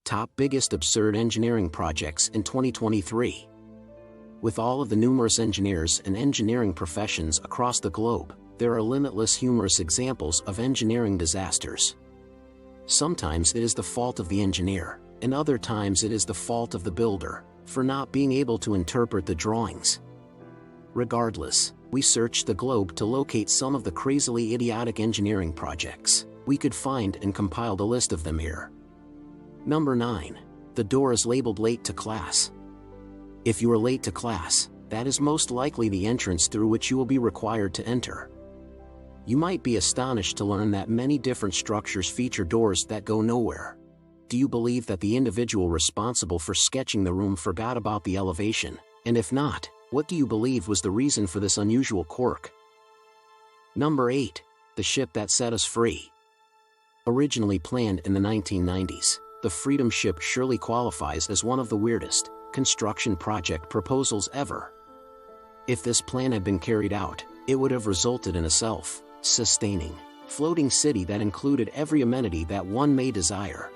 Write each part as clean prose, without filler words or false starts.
Top biggest absurd engineering projects in 2023. With all of the numerous engineers and engineering professions across the globe, there are limitless humorous examples of engineering disasters. Sometimes it is the fault of the engineer, and other times it is the fault of the builder, for not being able to interpret the drawings. Regardless, we searched the globe to locate some of the crazily idiotic engineering projects we could find and compiled a list of them here. Number 9. The door is labeled late to class. If you are late to class, that is most likely the entrance through which you will be required to enter. You might be astonished to learn that many different structures feature doors that go nowhere. Do you believe that the individual responsible for sketching the room forgot about the elevation? And if not, what do you believe was the reason for this unusual quirk? Number 8. The ship that set us free. Originally planned in the 1990s, the Freedom Ship surely qualifies as one of the weirdest construction project proposals ever. If this plan had been carried out, it would have resulted in a self-sustaining, floating city that included every amenity that one may desire.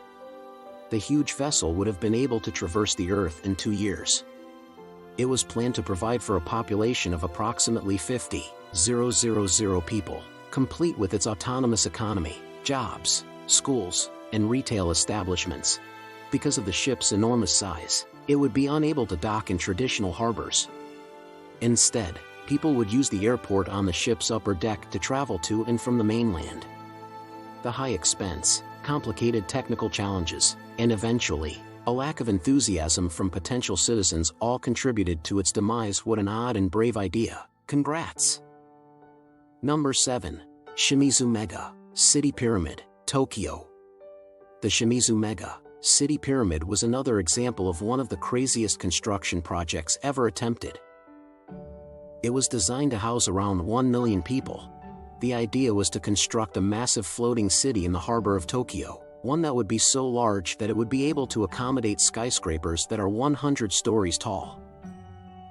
The huge vessel would have been able to traverse the Earth in 2 years. It was planned to provide for a population of approximately 50,000 people, complete with its autonomous economy, jobs, schools, and retail establishments. Because of the ship's enormous size, it would be unable to dock in traditional harbors. Instead, people would use the airport on the ship's upper deck to travel to and from the mainland. The high expense, complicated technical challenges, and eventually, a lack of enthusiasm from potential citizens all contributed to its demise. What an odd and brave idea. Congrats! Number 7. Shimizu Mega City Pyramid, Tokyo. The Shimizu Mega City Pyramid was another example of one of the craziest construction projects ever attempted. It was designed to house around 1 million people. The idea was to construct a massive floating city in the harbor of Tokyo, one that would be so large that it would be able to accommodate skyscrapers that are 100 stories tall.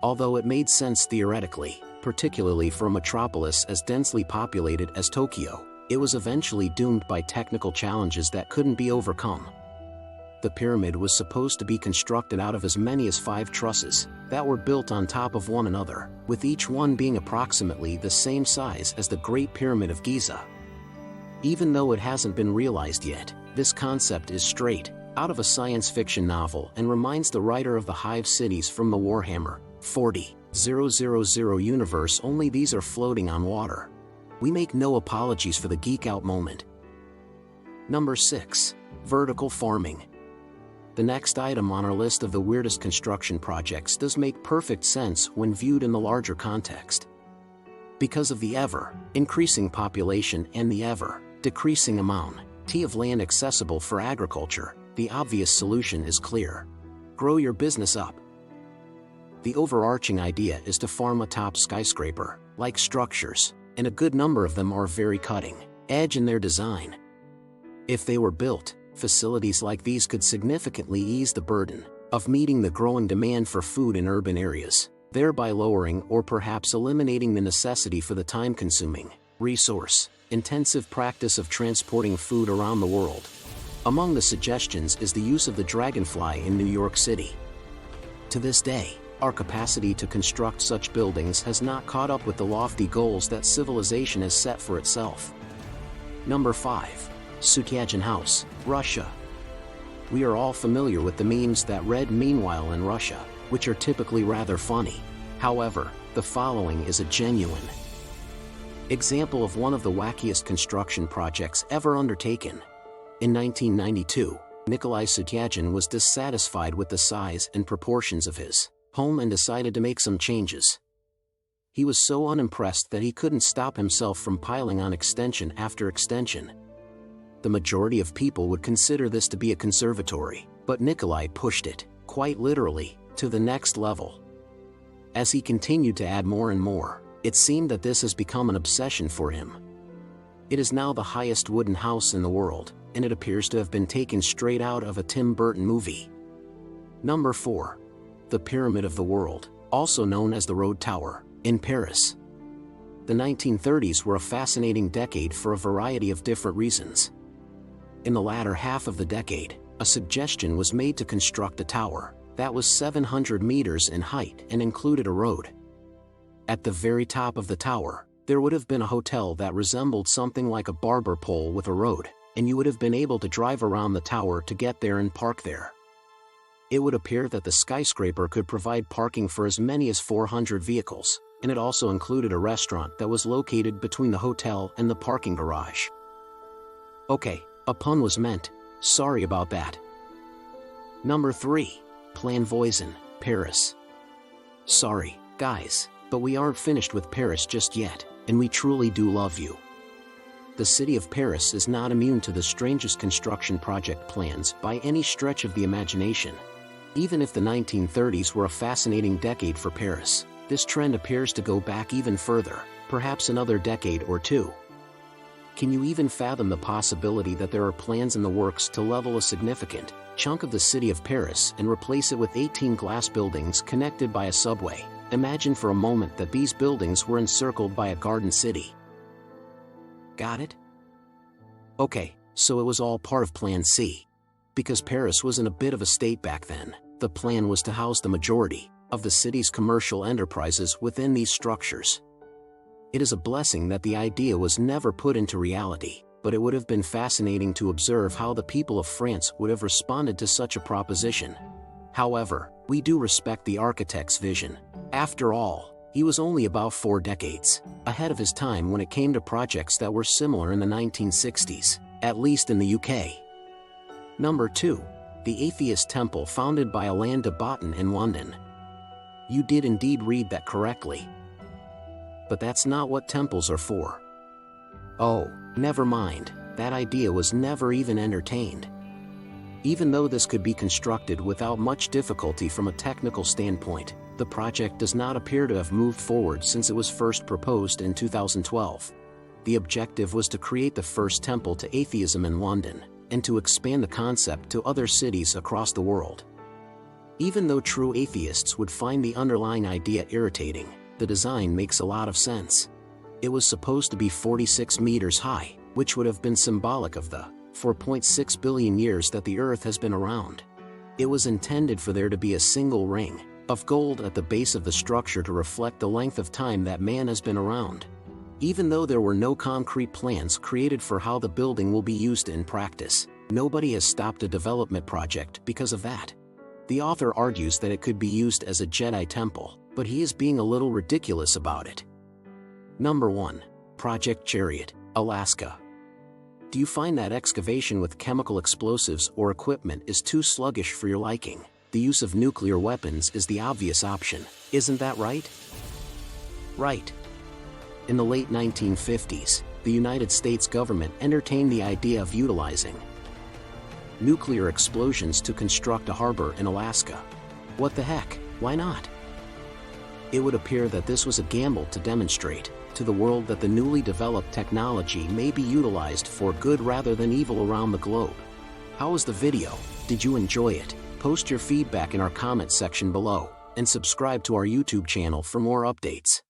Although it made sense theoretically, particularly for a metropolis as densely populated as Tokyo, it was eventually doomed by technical challenges that couldn't be overcome. The pyramid was supposed to be constructed out of as many as 5 trusses that were built on top of one another, with each one being approximately the same size as the Great Pyramid of Giza. Even though it hasn't been realized yet, this concept is straight out of a science fiction novel and reminds the writer of the Hive cities from the Warhammer 40,000 universe, only these are floating on water. We make no apologies for the geek out moment. Number 6. Vertical farming. The next item on our list of the weirdest construction projects does make perfect sense when viewed in the larger context. Because of the ever-increasing population and the ever-decreasing amount of land accessible for agriculture, the obvious solution is clear. Grow your business up. The overarching idea is to farm atop skyscraper-like structures, and a good number of them are very cutting-edge in their design. If they were built, facilities like these could significantly ease the burden of meeting the growing demand for food in urban areas, thereby lowering or perhaps eliminating the necessity for the time-consuming, resource-intensive practice of transporting food around the world. Among the suggestions is the use of the Dragonfly in New York City. To this day, our capacity to construct such buildings has not caught up with the lofty goals that civilization has set for itself. Number 5. Sutyagin House, Russia. We are all familiar with the memes that read "Meanwhile in Russia," which are typically rather funny. However, the following is a genuine example of one of the wackiest construction projects ever undertaken. In 1992, Nikolai Sutyagin was dissatisfied with the size and proportions of his home and decided to make some changes. He was so unimpressed that he couldn't stop himself from piling on extension after extension. The majority of people would consider this to be a conservatory, but Nikolai pushed it, quite literally, to the next level. As he continued to add more and more, it seemed that this has become an obsession for him. It is now the highest wooden house in the world, and it appears to have been taken straight out of a Tim Burton movie. Number 4. The Pyramid of the World, also known as the Road Tower, in Paris. The 1930s were a fascinating decade for a variety of different reasons. In the latter half of the decade, a suggestion was made to construct a tower that was 700 meters in height and included a road. At the very top of the tower, there would have been a hotel that resembled something like a barber pole with a road, and you would have been able to drive around the tower to get there and park there. It would appear that the skyscraper could provide parking for as many as 400 vehicles, and it also included a restaurant that was located between the hotel and the parking garage. Okay, a pun was meant, sorry about that. Number 3. Plan Voisin, Paris. Sorry, guys, but we aren't finished with Paris just yet, and we truly do love you. The city of Paris is not immune to the strangest construction project plans by any stretch of the imagination. Even if the 1930s were a fascinating decade for Paris, this trend appears to go back even further, perhaps another decade or two. Can you even fathom the possibility that there are plans in the works to level a significant chunk of the city of Paris and replace it with 18 glass buildings connected by a subway? Imagine for a moment that these buildings were encircled by a garden city. Got it? Okay, so it was all part of Plan C. Because Paris was in a bit of a state back then, the plan was to house the majority of the city's commercial enterprises within these structures. It is a blessing that the idea was never put into reality, but it would have been fascinating to observe how the people of France would have responded to such a proposition. However, we do respect the architect's vision. After all, he was only about 4 decades ahead of his time when it came to projects that were similar in the 1960s, at least in the UK. Number 2. The Atheist Temple founded by Alain de Botton in London. You did indeed read that correctly. But that's not what temples are for. Oh, never mind, that idea was never even entertained. Even though this could be constructed without much difficulty from a technical standpoint, the project does not appear to have moved forward since it was first proposed in 2012. The objective was to create the first temple to atheism in London, and to expand the concept to other cities across the world. Even though true atheists would find the underlying idea irritating, the design makes a lot of sense. It was supposed to be 46 meters high, which would have been symbolic of the 4.6 billion years that the Earth has been around. It was intended for there to be a single ring of gold at the base of the structure to reflect the length of time that man has been around. Even though there were no concrete plans created for how the building will be used in practice, nobody has stopped a development project because of that. The author argues that it could be used as a Jedi temple, but he is being a little ridiculous about it. Number 1. Project Chariot, Alaska. Do you find that excavation with chemical explosives or equipment is too sluggish for your liking? The use of nuclear weapons is the obvious option, isn't that right? Right. In the late 1950s, the United States government entertained the idea of utilizing nuclear explosions to construct a harbor in Alaska. What the heck, why not? It would appear that this was a gamble to demonstrate to the world that the newly developed technology may be utilized for good rather than evil around the globe. How was the video? Did you enjoy it? Post your feedback in our comment section below, and subscribe to our YouTube channel for more updates.